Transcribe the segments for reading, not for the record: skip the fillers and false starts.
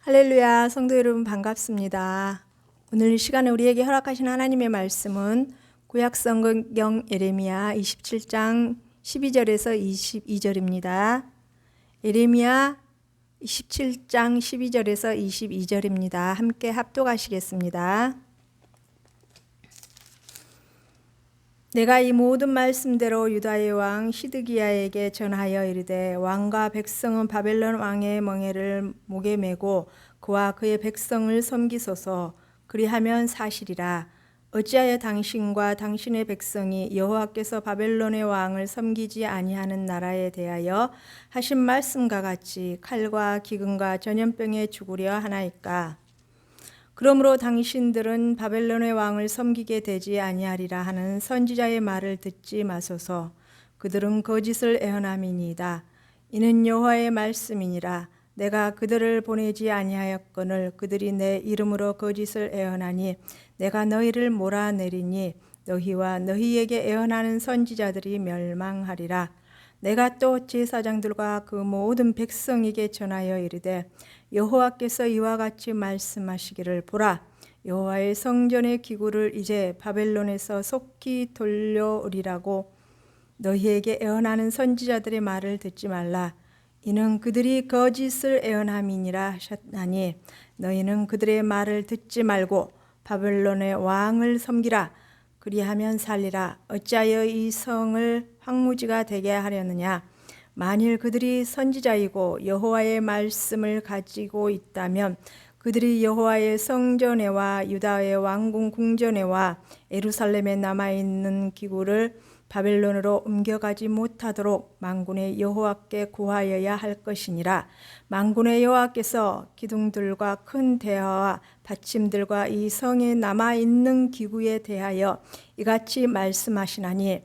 할렐루야, 성도 여러분 반갑습니다. 오늘 이 시간에 우리에게 허락하신 하나님의 말씀은 구약성경 예레미야 27장 12절에서 22절입니다. 예레미야 27장 12절에서 22절입니다. 함께 합독하시겠습니다. 내가 이 모든 말씀대로 유다의 왕 시드기야에게 전하여 이르되 왕과 백성은 바벨론 왕의 멍에를 목에 메고 그와 그의 백성을 섬기소서. 그리하면 사실이라. 어찌하여 당신과 당신의 백성이 여호와께서 바벨론의 왕을 섬기지 아니하는 나라에 대하여 하신 말씀과 같이 칼과 기근과 전염병에 죽으려 하나이까. 그러므로 당신들은 바벨론의 왕을 섬기게 되지 아니하리라 하는 선지자의 말을 듣지 마소서. 그들은 거짓을 애언함이니이다. 이는 여호와의 말씀이니라. 내가 그들을 보내지 아니하였거늘 그들이 내 이름으로 거짓을 애언하니 내가 너희를 몰아내리니 너희와 너희에게 애언하는 선지자들이 멸망하리라. 내가 또 제사장들과 그 모든 백성에게 전하여 이르되 여호와께서 이와 같이 말씀하시기를 보라. 여호와의 성전의 기구를 이제 바벨론에서 속히 돌려오리라고 너희에게 애언하는 선지자들의 말을 듣지 말라. 이는 그들이 거짓을 애언함이니라 하셨나니 너희는 그들의 말을 듣지 말고 바벨론의 왕을 섬기라. 그리하면 살리라. 어찌하여 이 성을 황무지가 되게 하려느냐. 만일 그들이 선지자이고 여호와의 말씀을 가지고 있다면 그들이 여호와의 성전에와 유다의 왕궁 궁전에와 예루살렘에 남아있는 기구를 바벨론으로 옮겨가지 못하도록 만군의 여호와께 구하여야 할 것이니라. 만군의 여호와께서 기둥들과 큰 대화와 받침들과 이 성에 남아있는 기구에 대하여 이같이 말씀하시나니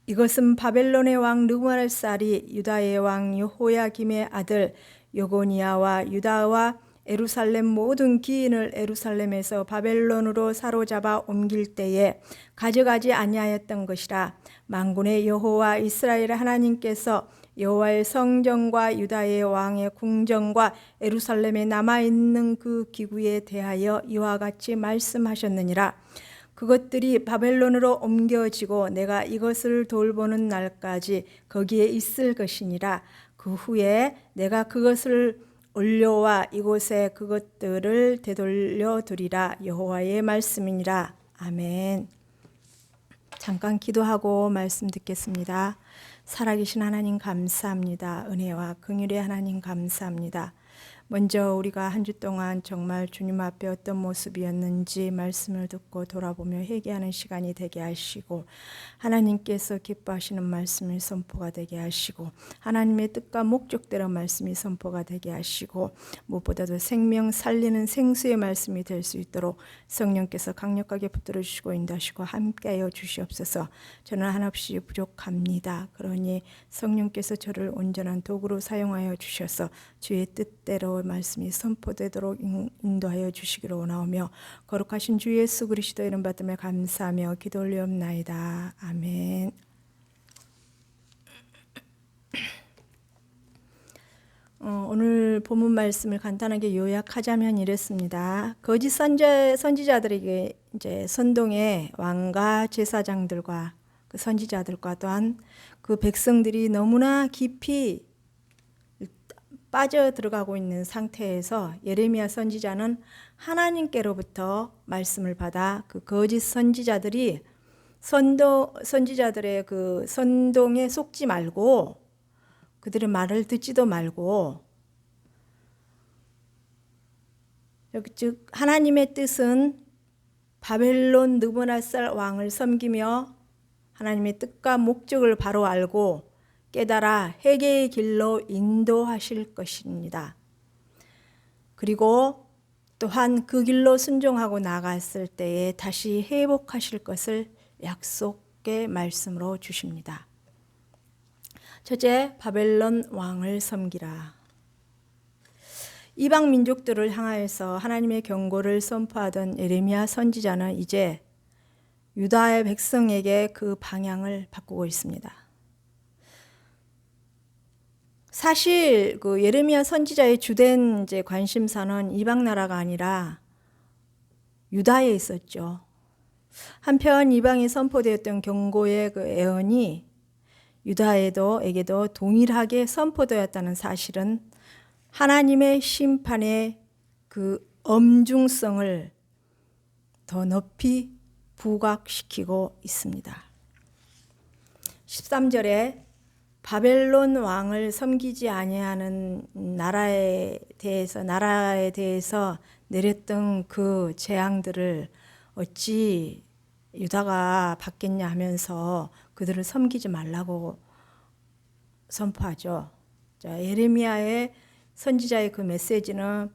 이것은 바벨론의 왕 느부갓네살이 유다의 왕 여호야김의 아들 여고니아와 유다와 예루살렘 모든 기인을 예루살렘에서 바벨론으로 사로잡아 옮길 때에 가져가지 아니하였던 것이라. 만군의 여호와 이스라엘 하나님께서 여호와의 성전과 유다의 왕의 궁전과 예루살렘에 남아있는 그 기구에 대하여 이와 같이 말씀하셨느니라. 그것들이 바벨론으로 옮겨지고 내가 이것을 돌보는 날까지 거기에 있을 것이니라. 그 후에 내가 그것을 올려와 이곳에 그것들을 되돌려 두리라. 여호와의 말씀이니라. 아멘. 잠깐 기도하고 말씀 듣겠습니다. 살아계신 하나님 감사합니다. 은혜와 긍휼의 하나님 감사합니다. 먼저 우리가 한 주 동안 정말 주님 앞에 어떤 모습이었는지 말씀을 듣고 돌아보며 회개하는 시간이 되게 하시고 하나님께서 기뻐하시는 말씀이 선포가 되게 하시고 하나님의 뜻과 목적대로 말씀이 선포가 되게 하시고 무엇보다도 생명 살리는 생수의 말씀이 될 수 있도록 성령께서 강력하게 붙들어 주시고 인도하시고 함께하여 주시옵소서. 저는 한없이 부족합니다. 그러니 성령께서 저를 온전한 도구로 사용하여 주셔서 주의 뜻대로 말씀이 선포되도록 인도하여 주시기를 원하오며 거룩하신 주 예수 그리스도 이름 받음에 감사하며 기도 올리옵나이다. 아멘. 오늘 본문 말씀을 간단하게 요약하자면 이랬습니다. 거짓 선지자들에게 이제 선동의 왕과 제사장들과 그 선지자들과 또한 그 백성들이 너무나 깊이 빠져 들어가고 있는 상태에서 예레미야 선지자는 하나님께로부터 말씀을 받아 그 거짓 선지자들이 선지자들의 그 선동에 속지 말고 그들의 말을 듣지도 말고 즉 하나님의 뜻은 바벨론 느부갓네살 왕을 섬기며 하나님의 뜻과 목적을 바로 알고 깨달아 회개의 길로 인도하실 것입니다. 그리고 또한 그 길로 순종하고 나갔을 때에 다시 회복하실 것을 약속의 말씀으로 주십니다. 첫째, 바벨론 왕을 섬기라. 이방 민족들을 향하여서 하나님의 경고를 선포하던 예레미야 선지자는 이제 유다의 백성에게 그 방향을 바꾸고 있습니다. 사실 그 예레미야 선지자의 주된 이제 관심사는 이방 나라가 아니라 유다에 있었죠. 한편 이방에 선포되었던 경고의 그 예언이 유다에게도 동일하게 선포되었다는 사실은 하나님의 심판의 그 엄중성을 더 높이 부각시키고 있습니다. 13절에 바벨론 왕을 섬기지 아니하는 나라에 대해서 내렸던 그 재앙들을 어찌 유다가 받겠냐 하면서 그들을 섬기지 말라고 선포하죠. 자, 예레미야의 선지자의 그 메시지는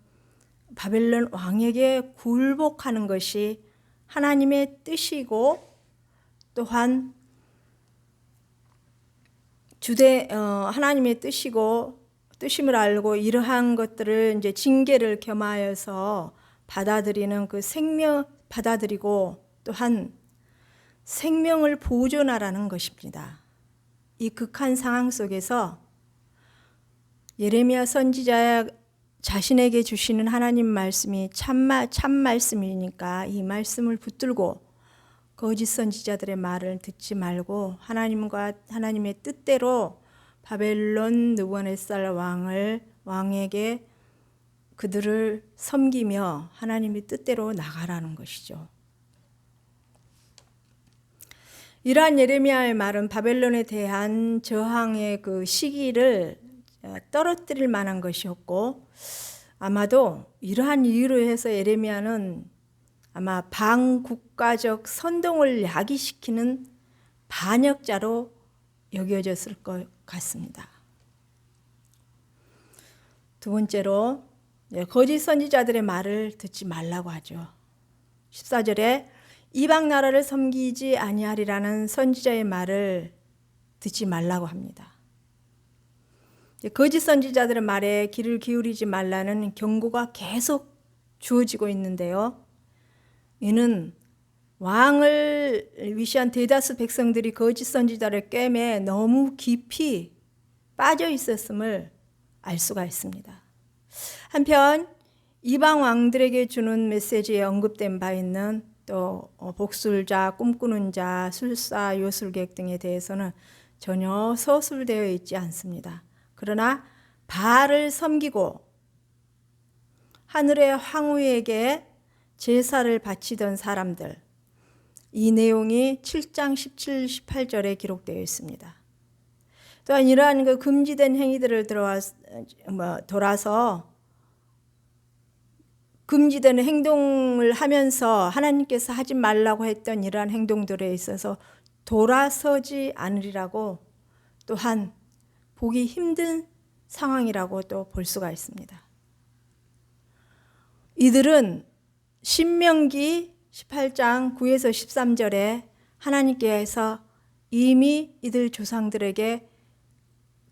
바벨론 왕에게 굴복하는 것이 하나님의 뜻이고 또한 하나님의 뜻임을 알고 이러한 것들을 이제 징계를 겸하여서 받아들이는 그 받아들이고 또한 생명을 보존하라는 것입니다. 이 극한 상황 속에서 예레미야 선지자 자신에게 주시는 하나님 말씀이 참 말씀이니까 이 말씀을 붙들고 거짓 선지자들의 말을 듣지 말고 하나님의 뜻대로 바벨론 느부갓네살 왕에게 그들을 섬기며 하나님의 뜻대로 나가라는 것이죠. 이러한 예레미야의 말은 바벨론에 대한 저항의 그 시기를 떨어뜨릴 만한 것이었고, 아마도 이러한 이유로 해서 예레미야는 아마 반국가적 선동을 야기시키는 반역자로 여겨졌을 것 같습니다. 두 번째로 거짓 선지자들의 말을 듣지 말라고 하죠. 14절에 이방 나라를 섬기지 아니하리라는 선지자의 말을 듣지 말라고 합니다. 거짓 선지자들의 말에 귀를 기울이지 말라는 경고가 계속 주어지고 있는데요. 이는 왕을 위시한 대다수 백성들이 거짓 선지자를 꿰매 너무 깊이 빠져 있었음을 알 수가 있습니다. 한편 이방 왕들에게 주는 메시지에 언급된 바 있는 또 복술자, 꿈꾸는 자, 술사, 요술객 등에 대해서는 전혀 서술되어 있지 않습니다. 그러나 바알을 섬기고 하늘의 황후에게 제사를 바치던 사람들, 이 내용이 7장 17, 18절에 기록되어 있습니다. 또한 이러한 그 금지된 행위들을 돌아서 금지된 행동을 하면서 하나님께서 하지 말라고 했던 이러한 행동들에 있어서 돌아서지 않으리라고 또한 보기 힘든 상황이라고 또 볼 수가 있습니다. 이들은 신명기 18장 9에서 13절에 하나님께서 이미 이들 조상들에게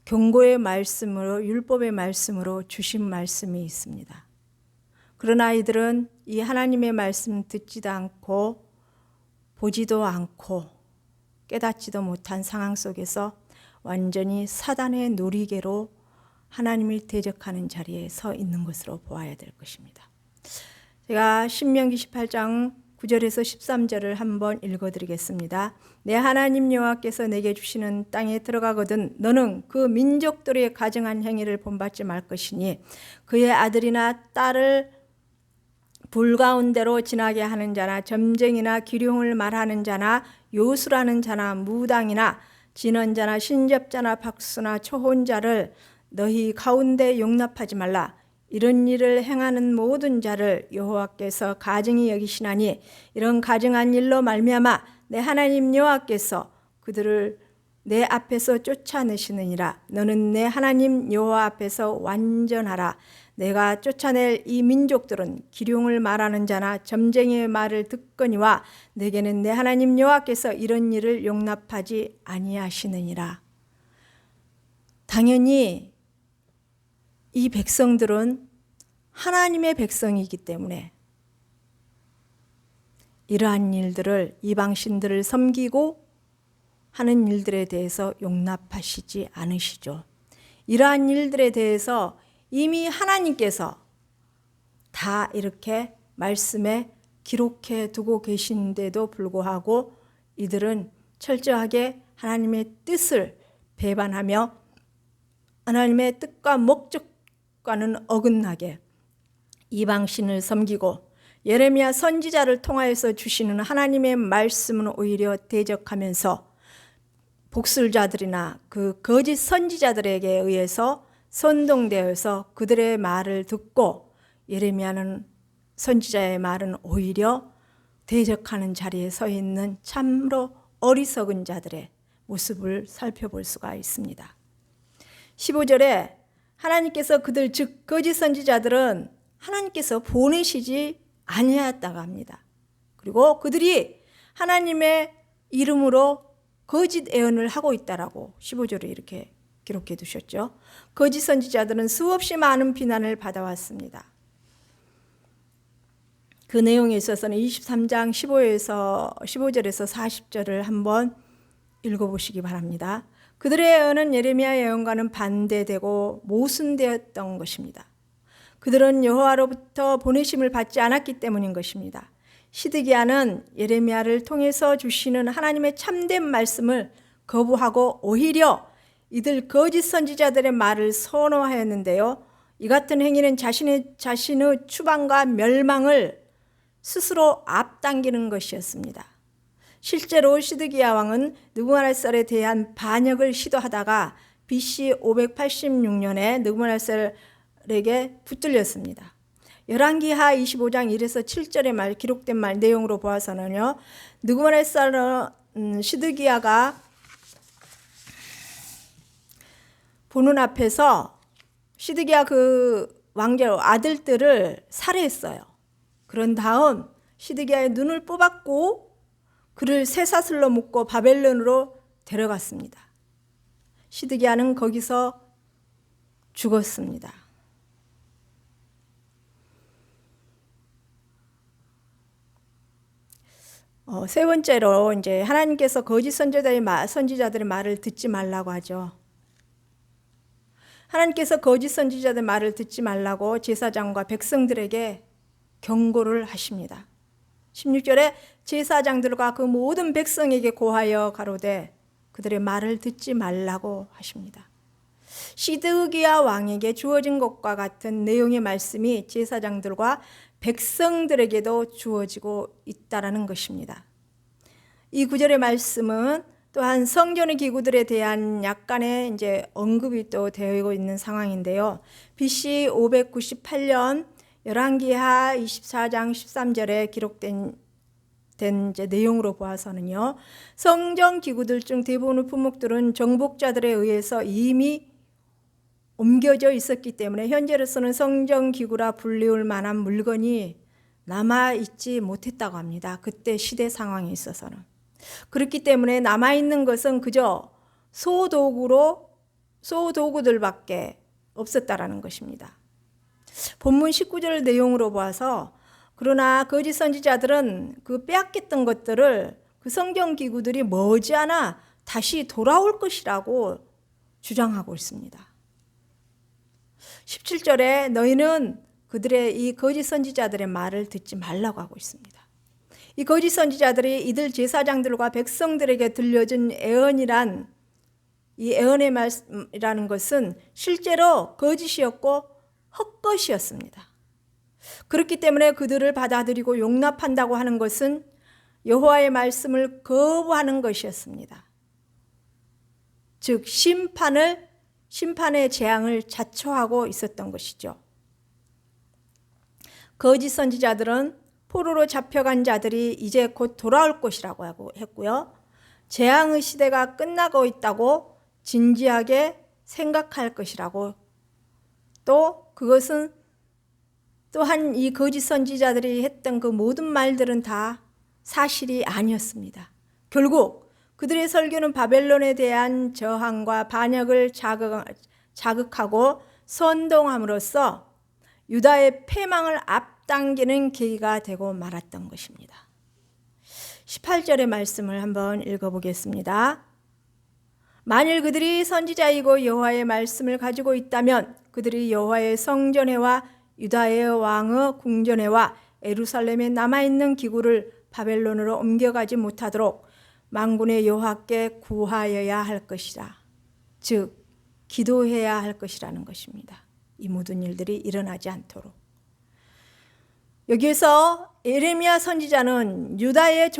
경고의 말씀으로, 율법의 말씀으로 주신 말씀이 있습니다. 그러나 이들은 이 하나님의 말씀 듣지도 않고 보지도 않고 깨닫지도 못한 상황 속에서 완전히 사단의 놀이개로 하나님을 대적하는 자리에 서 있는 것으로 보아야 될 것입니다. 제가 신명기 18장 9절에서 13절을 한번 읽어드리겠습니다. 내 하나님 여호와께서 내게 주시는 땅에 들어가거든 너는 그 민족들의 가증한 행위를 본받지 말 것이니 그의 아들이나 딸을 불 가운데로 지나게 하는 자나 점쟁이나 기룡을 말하는 자나 요술하는 자나 무당이나 진언자나 신접자나 박수나 초혼자를 너희 가운데 용납하지 말라. 이런 일을 행하는 모든 자를 여호와께서 가증히 여기시나니 이런 가증한 일로 말미암아 내 하나님 여호와께서 그들을 내 앞에서 쫓아내시느니라. 너는 내 하나님 여호와 앞에서 완전하라. 내가 쫓아낼 이 민족들은 기룡을 말하는 자나 점쟁이의 말을 듣거니와 내게는 내 하나님 여호와께서 이런 일을 용납하지 아니하시느니라. 당연히 이 백성들은 하나님의 백성이기 때문에 이러한 일들을, 이방신들을 섬기고 하는 일들에 대해서 용납하시지 않으시죠. 이러한 일들에 대해서 이미 하나님께서 다 이렇게 말씀에 기록해 두고 계신데도 불구하고 이들은 철저하게 하나님의 뜻을 배반하며 하나님의 뜻과 목적과는 어긋나게 이방신을 섬기고 예레미야 선지자를 통하여서 주시는 하나님의 말씀은 오히려 대적하면서 복술자들이나 그 거짓 선지자들에게 의해서 선동되어서 그들의 말을 듣고 예레미야는 선지자의 말은 오히려 대적하는 자리에 서 있는 참으로 어리석은 자들의 모습을 살펴볼 수가 있습니다. 15절에 하나님께서 그들 즉 거짓 선지자들은 하나님께서 보내시지 아니하였다고 합니다. 그리고 그들이 하나님의 이름으로 거짓 예언을 하고 있다라고 15절에 이렇게 기록해 두셨죠. 거짓 선지자들은 수없이 많은 비난을 받아왔습니다. 그 내용에 있어서는 23장 15절에서 40절을 한번 읽어보시기 바랍니다. 그들의 예언은 예레미야 예언과는 반대되고 모순되었던 것입니다. 그들은 여호와로부터 보내심을 받지 않았기 때문인 것입니다. 시드기야는 예레미야를 통해서 주시는 하나님의 참된 말씀을 거부하고 오히려 이들 거짓 선지자들의 말을 선호하였는데요. 이 같은 행위는 자신의 추방과 멸망을 스스로 앞당기는 것이었습니다. 실제로 시드기야 왕은 느부갓네살에 대한 반역을 시도하다가 BC 586년에 느부갓네살에게 붙들렸습니다. 열왕기하 25장 1에서 7절의 말 기록된 말 내용으로 보아서는요. 느부갓네살은 시드기야가 보는 앞에서 시드기야 그 왕자 아들들을 살해했어요. 그런 다음 시드기야의 눈을 뽑았고 그를 쇠사슬로 묶고 바벨론으로 데려갔습니다. 시드기야는 거기서 죽었습니다. 세 번째로 이제 하나님께서 거짓 선지자들의 말을 듣지 말라고 하죠. 하나님께서 거짓 선지자들 말을 듣지 말라고 제사장과 백성들에게 경고를 하십니다. 16절에 제사장들과 그 모든 백성에게 고하여 가로되 그들의 말을 듣지 말라고 하십니다. 시드기야 왕에게 주어진 것과 같은 내용의 말씀이 제사장들과 백성들에게도 주어지고 있다라는 것입니다. 이 구절의 말씀은 또한 성전의 기구들에 대한 약간의 이제 언급이 또 되고 있는 상황인데요. BC 598년 열왕기하 24장 13절에 기록된 이제 내용으로 보아서는요. 성전 기구들 중 대부분의 품목들은 정복자들에 의해서 이미 옮겨져 있었기 때문에 현재로서는 성전 기구라 불리울 만한 물건이 남아있지 못했다고 합니다. 그때 시대 상황에 있어서는. 그렇기 때문에 남아있는 것은 그저 소도구들밖에 없었다라는 것입니다. 본문 19절 내용으로 보아서 그러나 거짓 선지자들은 그 빼앗겼던 것들을 그 성경 기구들이 머지않아 다시 돌아올 것이라고 주장하고 있습니다. 17절에 너희는 그들의 이 거짓 선지자들의 말을 듣지 말라고 하고 있습니다. 이 거짓 선지자들이 이들 제사장들과 백성들에게 들려준 예언이란 이 예언의 말이라는 것은 실제로 거짓이었고 헛것이었습니다. 그렇기 때문에 그들을 받아들이고 용납한다고 하는 것은 여호와의 말씀을 거부하는 것이었습니다. 즉 심판의 재앙을 자초하고 있었던 것이죠. 거짓 선지자들은 포로로 잡혀간 자들이 이제 곧 돌아올 것이라고 하고 했고요. 재앙의 시대가 끝나고 있다고 진지하게 생각할 것이라고 또 그것은 또한 이 거짓 선지자들이 했던 그 모든 말들은 다 사실이 아니었습니다. 결국 그들의 설교는 바벨론에 대한 저항과 반역을 자극하고 선동함으로써 유다의 패망을 앞당기는 계기가 되고 말았던 것입니다. 18절의 말씀을 한번 읽어보겠습니다. 만일 그들이 선지자이고 여호와의 말씀을 가지고 있다면 그들이 여호와의 성전에와 유다의 왕의 궁전에와 예루살렘에 남아있는 기구를 바벨론으로 옮겨가지 못하도록 만군의 여호와께 구하여야 할 것이라. 즉 기도해야 할 것이라는 것입니다. 이 모든 일들이 일어나지 않도록. 여기에서 예레미야 선지자는 유다의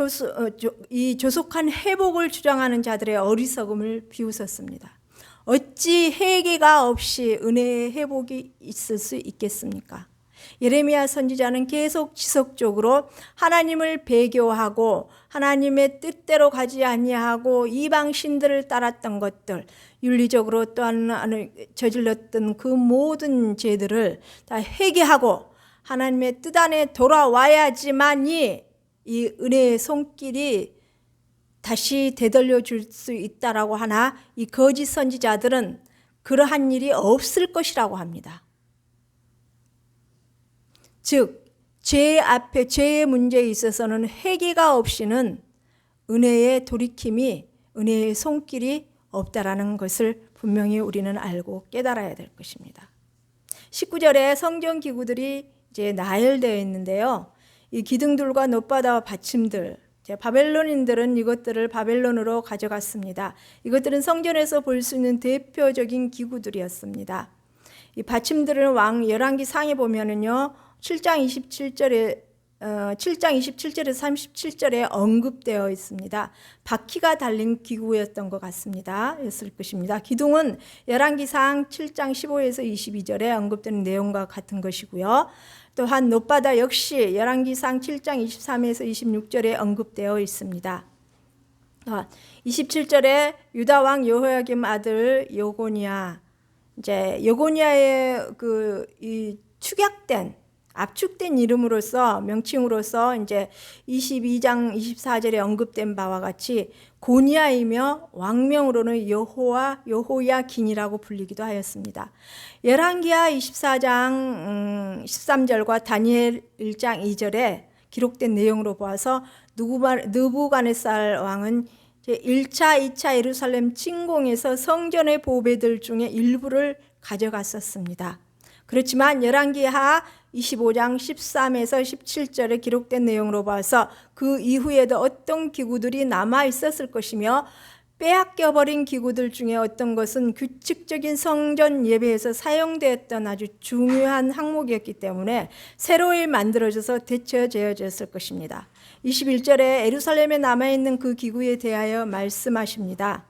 조속한 회복을 주장하는 자들의 어리석음을 비웃었습니다. 어찌 회개가 없이 은혜의 회복이 있을 수 있겠습니까? 예레미야 선지자는 계속 지속적으로 하나님을 배교하고 하나님의 뜻대로 가지 아니하고 이방 신들을 따랐던 것들, 윤리적으로 또한 저질렀던 그 모든 죄들을 다 회개하고 하나님의 뜻 안에 돌아와야지만이 이 은혜의 손길이 다시 되돌려 줄 수 있다라고 하나 이 거짓 선지자들은 그러한 일이 없을 것이라고 합니다. 즉, 죄 앞에 죄의 문제에 있어서는 회개가 없이는 은혜의 돌이킴이 은혜의 손길이 없다라는 것을 분명히 우리는 알고 깨달아야 될 것입니다. 19절에 성전 기구들이 이제 나열되어 있는데요. 이 기둥들과 놋바다와 받침들, 바벨론인들은 이것들을 바벨론으로 가져갔습니다. 이것들은 성전에서 볼 수 있는 대표적인 기구들이었습니다. 이 받침들은 왕 열왕기 상에 보면은요, 7장 27절에서 37절에 언급되어 있습니다. 바퀴가 달린 기구였던 것 같습니다. 였을 것입니다. 기둥은 열왕기상 7장 15에서 22절에 언급되는 내용과 같은 것이고요. 또한 놋바다 역시 열왕기상 7장 23에서 26절에 언급되어 있습니다. 27절에 유다 왕 여호야김 아들 여고니아, 이제 여고니아의 이 압축된 이름으로서 명칭으로서 이제 22장 24절에 언급된 바와 같이 고니아이며 왕명으로는 여호야긴이라고 불리기도 하였습니다. 열왕기하 24장 13절과 다니엘 1장 2절에 기록된 내용으로 보아서 느부갓네살 왕은 1차, 2차 예루살렘 침공에서 성전의 보배들 중에 일부를 가져갔었습니다. 그렇지만 열왕기하 25장 13에서 17절에 기록된 내용으로 봐서 그 이후에도 어떤 기구들이 남아 있었을 것이며 빼앗겨버린 기구들 중에 어떤 것은 규칙적인 성전 예배에서 사용되었던 아주 중요한 항목이었기 때문에 새로이 만들어져서 되쳐져졌을 것입니다. 21절에 예루살렘에 남아있는 그 기구에 대하여 말씀하십니다.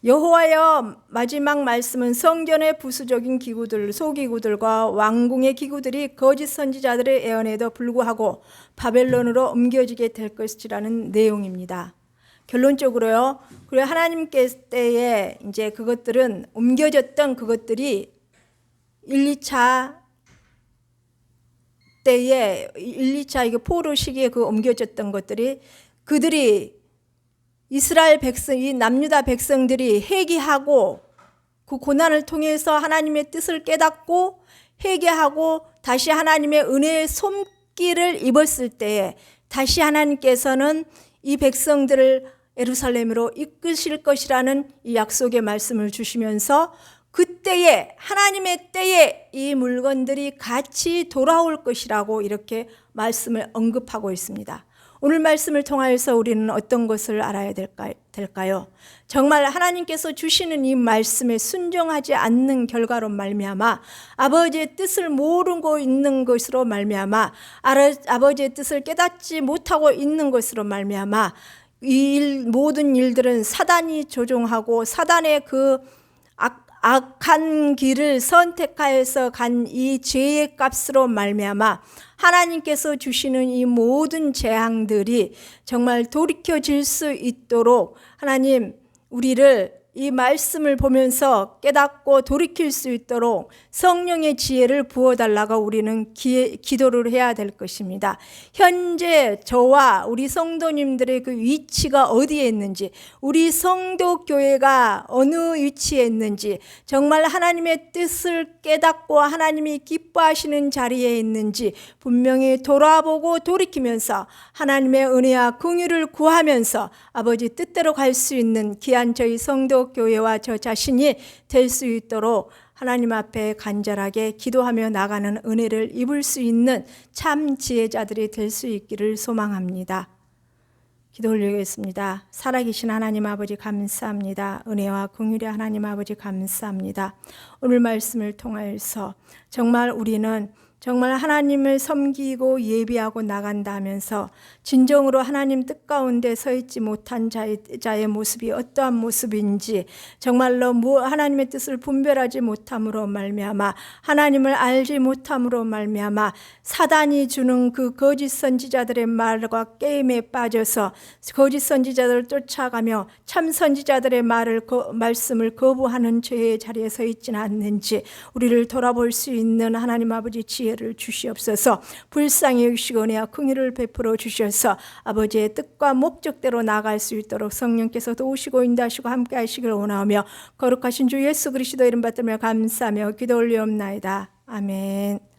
여호와여, 마지막 말씀은 성전의 부수적인 기구들, 소기구들과 왕궁의 기구들이 거짓 선지자들의 예언에도 불구하고 바벨론으로 옮겨지게 될 것이라는 내용입니다. 결론적으로요, 그래 하나님께 때에 이제 그것들은 옮겨졌던 그것들이 1, 2차 때에 1, 2차 이게 포로 시기에 그 옮겨졌던 것들이 그들이 이스라엘 백성, 이 남유다 백성들이 회개하고 그 고난을 통해서 하나님의 뜻을 깨닫고 회개하고 다시 하나님의 은혜의 손길을 입었을 때에 다시 하나님께서는 이 백성들을 예루살렘으로 이끄실 것이라는 이 약속의 말씀을 주시면서 그때에 하나님의 때에 이 물건들이 같이 돌아올 것이라고 이렇게 말씀을 언급하고 있습니다. 오늘 말씀을 통하여서 우리는 어떤 것을 알아야 될까요? 정말 하나님께서 주시는 이 말씀에 순종하지 않는 결과로 말미암아 아버지의 뜻을 모르고 있는 것으로 말미암아 아버지의 뜻을 깨닫지 못하고 있는 것으로 말미암아 이 모든 일들은 사단이 조종하고 사단의 그 악한 길을 선택하여서 간 이 죄의 값으로 말미암아 하나님께서 주시는 이 모든 재앙들이 정말 돌이켜질 수 있도록 하나님 우리를 이 말씀을 보면서 깨닫고 돌이킬 수 있도록 성령의 지혜를 부어달라고 우리는 기도를 해야 될 것입니다. 현재 저와 우리 성도님들의 그 위치가 어디에 있는지, 우리 성도교회가 어느 위치에 있는지, 정말 하나님의 뜻을 깨닫고 하나님이 기뻐하시는 자리에 있는지 분명히 돌아보고 돌이키면서 하나님의 은혜와 긍휼을 구하면서 아버지 뜻대로 갈 수 있는 귀한 저희 성도 지역 교회와 저 자신이 될 수 있도록 하나님 앞에 간절하게 기도하며 나가는 은혜를 입을 수 있는 참 지혜자들이 될 수 있기를 소망합니다. 기도 올리겠습니다. 살아계신 하나님 아버지 감사합니다. 은혜와 긍휼의 하나님 아버지 감사합니다. 오늘 말씀을 통하여서 정말 우리는 정말 하나님을 섬기고 예비하고 나간다 하면서 진정으로 하나님 뜻 가운데 서 있지 못한 자의 모습이 어떠한 모습인지 정말로 하나님의 뜻을 분별하지 못함으로 말미암아 하나님을 알지 못함으로 말미암아 사단이 주는 그 거짓 선지자들의 말과 게임에 빠져서 거짓 선지자들을 쫓아가며 참 선지자들의 말씀을 거부하는 죄의 자리에 서 있지는 않는지 우리를 돌아볼 수 있는 하나님 아버지 지혜를 주시옵소서. 불쌍히 여기시고 은혜와 긍휼을 베풀어 주셔서 아버지의 뜻과 목적대로 나아갈 수 있도록 성령께서 도우시고 인도하시고 함께 하시기를 원하며 거룩하신 주 예수 그리스도 이름 받들며 감사하며 기도 올리옵나이다. 아멘.